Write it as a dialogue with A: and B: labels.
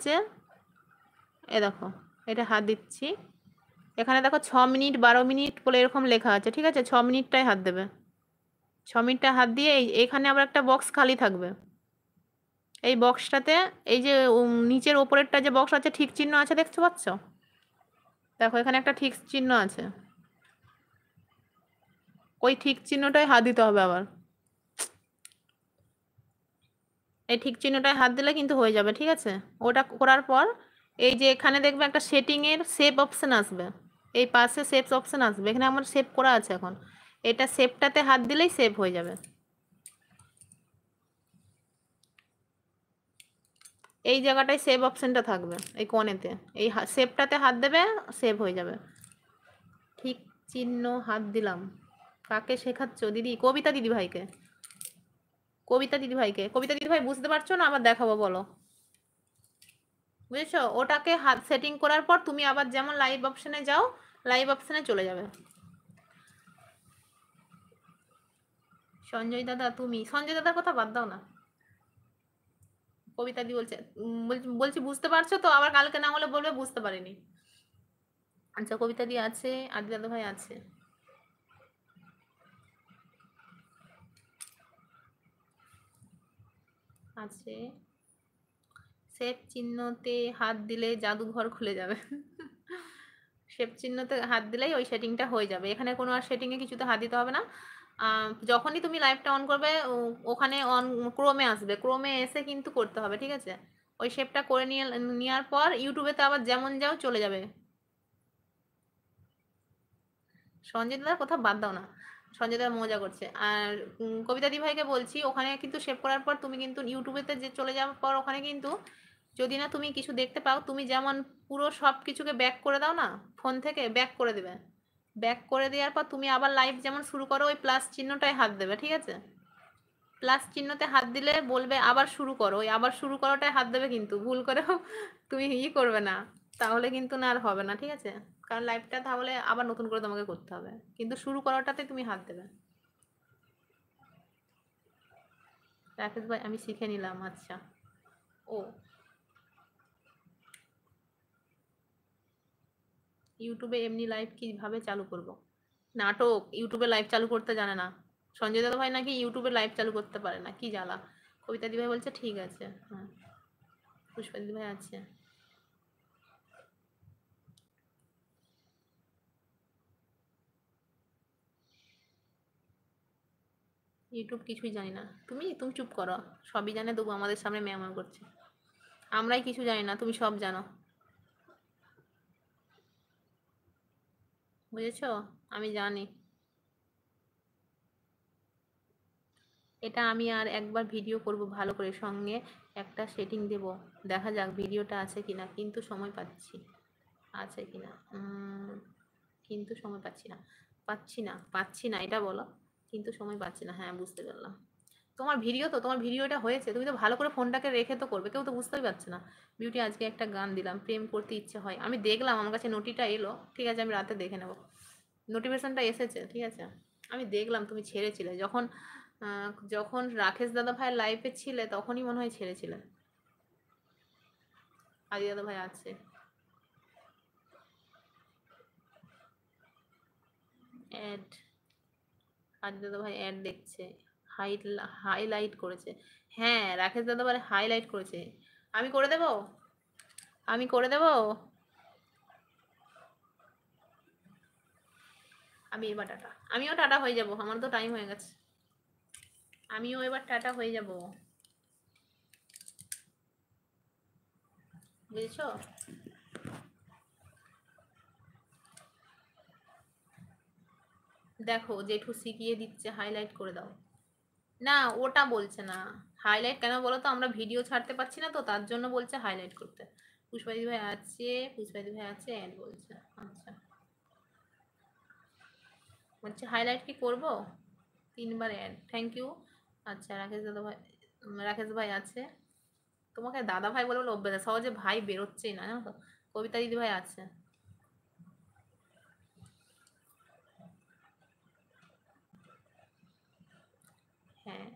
A: হচ্ছে, এ দেখো এটা হাত দিচ্ছি, এখানে দেখো 6 মিনিট 12 মিনিট বলে এরকম লেখা আছে, ঠিক আছে? 6 মিনিটটাই হাত দেবে। 6 মিনিটটায় হাত দিয়ে এখানে আবার একটা বক্স খালি থাকবে। এই বক্সটাতে এই যে নিচের ওপরেরটা যে বক্স আছে ঠিক চিহ্ন আছে, দেখতে পাচ্ছ? দেখো এখানে একটা ঠিক চিহ্ন আছে, ওই ঠিক চিহ্নটায় হাত দিতে হবে আবার। এই ঠিক চিহ্নটায় হাত দিলে কিন্তু হয়ে যাবে, ঠিক আছে? ওটা করার পর এই যে এখানে দেখবে একটা সেটিংয়ের সেভ অপশন আসবে, এই পাশে সেভ অপশন আসবে, এখানে আমার সেভ করা আছে এখন, এটা সেভটাতে হাত দিলেই সেভ হয়ে যাবে। এই জায়গাটায় সেভ অপশনটা থাকবে এই কোণেতে, এই সেভটাতে হাত দেবে, সেভ হয়ে যাবে। ঠিক চিহ্ন হাত দিলাম। কাকে শেখাচ্ছ দিদি? কবিতা দিদি ভাইকে। কবিতা দিদি ভাইকে। কবিতা দিদি ভাই বুঝতে পারছো না? আবার দেখাবো, বলো। বুঝেছো? ওটাকে হাত সেটিং করার পর তুমি আবার যেমন লাইভ অপশনে যাও, লাইভ অপশনে চলে যাবে। সঞ্জয় দাদা তুমি, সঞ্জয় দাদার কথা বাদ দাও না। কবিতা দি বলছে বলছি বুঝতে পারছো তো? আবার কালকে না হলে বলবে বুঝতে পারিনি। আচ্ছা কবিতা দি আছে, আদি দাদা ভাই আছে। আছে। সেভ চিহ্নতে হাত দিলে জাদুঘর খুলে যাবে। সেভ চিহ্নতে হাত দিলেই ওই সেটিংটা হয়ে যাবে, এখানে কোনো আর সেটিংয়ে কিছুতে হাত দিতে হবে না। যখনই তুমি লাইভটা অন করবে ওখানে অন ক্রোমে আসবে, ক্রোমে এসে কিন্তু করতে হবে, ঠিক আছে? ওই শেপটা করে নেওয়ার পর ইউটিউবেতে আবার যেমন যাও চলে যাবে। সঞ্জয় দাদার কথা বাদ দাও না, সঞ্জয় দাদা মজা করছে। আর কবিতা দি ভাইকে বলছি, ওখানে কিন্তু সেভ করার পর তুমি কিন্তু ইউটিউবেতে যে চলে যাওয়ার পর ওখানে কিন্তু যদি না তুমি কিছু দেখতে পাও, তুমি যেমন পুরো সব কিছুকে ব্যাক করে দাও না, ফোন থেকে ব্যাক করে দেবে, ব্যাক করে দেওয়ার পর তুমি আবার লাইভ যেমন শুরু করো ওই প্লাস চিহ্নটায় হাত দেবে, ঠিক আছে? প্লাস চিহ্নতে হাত দিলে বলবে আবার শুরু করো, ওই আবার শুরু করাটায় হাত দেবে, কিন্তু ভুল করেও তুমি করবে না, তাহলে কিন্তু না আর হবে না, ঠিক আছে? কারণ লাইভটা তাহলে আবার নতুন করে তোমাকে করতে হবে, কিন্তু শুরু করাটাতে তুমি হাত দেবে। রাকেশ ভাই আমি শিখে নিলাম। আচ্ছা। ও ইউটিউবে এমনি লাইভ কিভাবে চালু করব? নাটক ইউটিউবে লাইভ চালু করতে জানে না। সঞ্জয় দাদা ভাই নাকি ইউটিউবে লাইভ চালু করতে পারে না, কি জ্বালা। কবিতা দি ভাই বলছে ঠিক আছে। হ্যাঁ, পুষ্পা দিদি ভাই আছে। ইউটিউব কিছুই জানি না। তুমি তুমি চুপ করো, সবই জানে তবু আমাদের সামনে ম্যাও করছে। আমরাই কিছু জানি না, তুমি সব জানো। বুঝেছো? আমি জানি। এটা আমি আর একবার ভিডিও করব ভালো করে, সঙ্গে একটা সেটিং দেব, দেখা যাক ভিডিওটা আছে কিনা, কিন্তু সময় পাচ্ছি, আছে কিনা। কিন্তু সময় পাচ্ছি না, পাচ্ছি না এটা বলো, কিন্তু সময় পাচ্ছি না। হ্যাঁ বুঝতে পারলাম। তোমার ভিডিও তো, তোমার ভিডিওটা হয়েছে, তুমি তো ভালো করে ফোনটাকে রেখে তো করবে, কেউ তো বুঝতেই পারছে না। বিউটি আজকে একটা গান দিলাম, প্রেম করতে ইচ্ছে হয়। আমি দেখলাম, আমার কাছে নোটিটা এলো, ঠিক আছে আমি রাতে দেখে নেব, নোটিফিকেশনটা এসেছে, ঠিক আছে? আমি দেখলাম তুমি ছেড়েছিলে যখন, যখন রাকেশ দাদা ভাই লাইভে ছিলে তখনই মনে হয় ছেড়েছিলে। আদি দাদা ভাই আছে। অ্যাড, আদি দাদা ভাই অ্যাড দেখছে, হাইলাইট করেছে। হ্যাঁ রাকেশ দাদা ভাই হাইলাইট করেছে। আমি করে দেব, আমি করে দেব। আমি এবার টাটা, আমিও টাটা হয়ে যাব, আমার তো টাইম হয়ে গেছে। আমিও এবার টাটা হয়ে যাব, বুঝেছো? দেখো জেঠু শিখিয়ে দিচ্ছে, হাইলাইট করে দাও। না ওটা বলছে না, হাইলাইট কেন বলো তো, আমরা ভিডিও ছাড়তে পারছি না তো তার জন্য বলছে হাইলাইট করতে। পুষ্পাদি ভাই আছে, পুষ্পাদি ভাই আছে অ্যাড বলছে। আচ্ছা বলছে হাইলাইট কি করব? 3বার অ্যাড, থ্যাংক ইউ। আচ্ছা রাকেশ দাদা ভাই, রাকেশ ভাই আছে। তোমাকে দাদা ভাই বলে বলে অভ্যেস, সহজে ভাই বেরোচ্ছেই না, জানো তো। কবিতা দিদি ভাই আছে। হ্যাঁ